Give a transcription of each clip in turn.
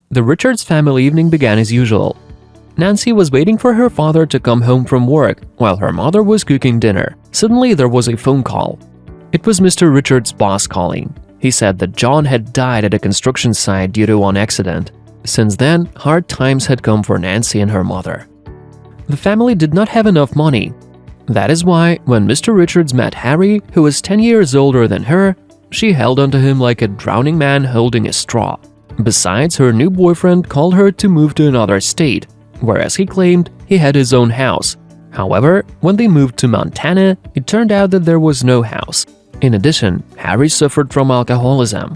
The Richards family evening began as usual. Nancy was waiting for her father to come home from work while her mother was cooking dinner. Suddenly, there was a phone call. It was Mr. Richards' boss calling. He said that John had died at a construction site due to an accident. Since then, hard times had come for Nancy and her mother. The family did not have enough money. That is why, when Mr. Richards met Harry, who was 10 years older than her, she held onto him like a drowning man holding a straw. Besides, her new boyfriend called her to move to another state, whereas he claimed he had his own house. However, when they moved to Montana, it turned out that there was no house. In addition, Harry suffered from alcoholism.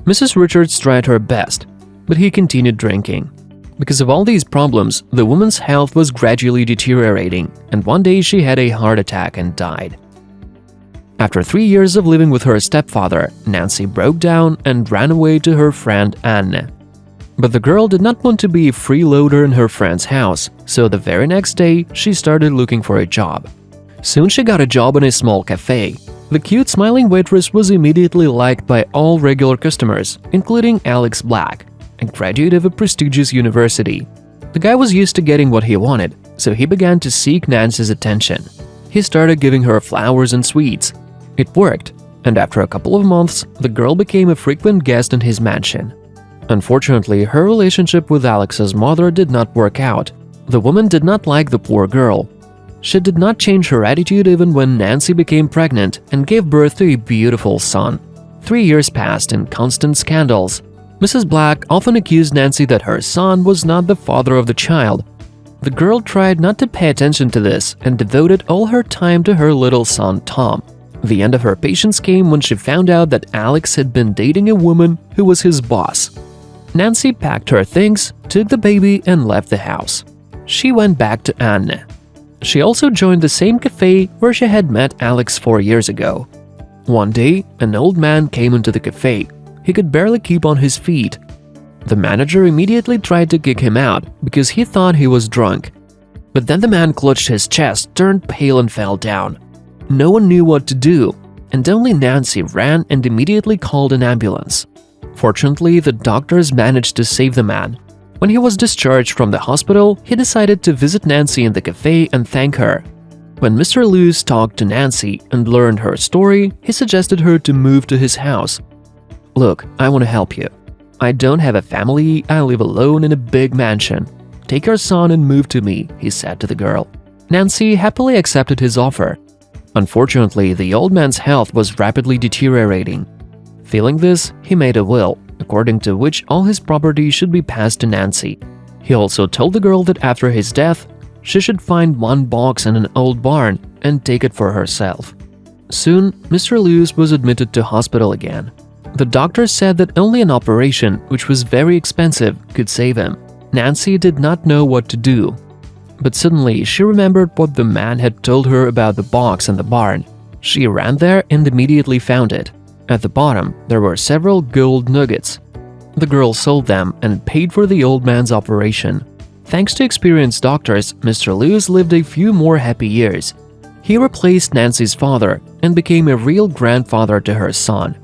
Mrs. Richards tried her best, but he continued drinking. Because of all these problems, the woman's health was gradually deteriorating, and one day she had a heart attack and died. After 3 years of living with her stepfather, Nancy broke down and ran away to her friend Anne. But the girl did not want to be a freeloader in her friend's house, so the very next day, she started looking for a job. Soon she got a job in a small cafe. The cute smiling waitress was immediately liked by all regular customers, including Alex Black, a graduate of a prestigious university. The guy was used to getting what he wanted, so he began to seek Nancy's attention. He started giving her flowers and sweets. It worked, and after a couple of months, the girl became a frequent guest in his mansion. Unfortunately, her relationship with Alex's mother did not work out. The woman did not like the poor girl. She did not change her attitude even when Nancy became pregnant and gave birth to a beautiful son. 3 years passed in constant scandals. Mrs. Black often accused Nancy that her son was not the father of the child. The girl tried not to pay attention to this and devoted all her time to her little son, Tom. The end of her patience came when she found out that Alex had been dating a woman who was his boss. Nancy packed her things, took the baby, and left the house. She went back to Anne. She also joined the same cafe where she had met Alex 4 years ago. One day, an old man came into the cafe. He could barely keep on his feet. The manager immediately tried to kick him out because he thought he was drunk. But then the man clutched his chest, turned pale, and fell down. No one knew what to do, and only Nancy ran and immediately called an ambulance. Fortunately, the doctors managed to save the man. When he was discharged from the hospital, he decided to visit Nancy in the cafe and thank her. When Mr. Lewis talked to Nancy and learned her story, he suggested her to move to his house. "Look, I want to help you. I don't have a family, I live alone in a big mansion. Take your son and move to me," he said to the girl. Nancy happily accepted his offer. Unfortunately, the old man's health was rapidly deteriorating. Feeling this, he made a will, according to which all his property should be passed to Nancy. He also told the girl that after his death, she should find one box in an old barn and take it for herself. Soon, Mr. Lewis was admitted to hospital again. The doctor said that only an operation, which was very expensive, could save him. Nancy did not know what to do. But suddenly, she remembered what the man had told her about the box in the barn. She ran there and immediately found it. At the bottom, there were several gold nuggets. The girl sold them and paid for the old man's operation. Thanks to experienced doctors, Mr. Lewis lived a few more happy years. He replaced Nancy's father and became a real grandfather to her son.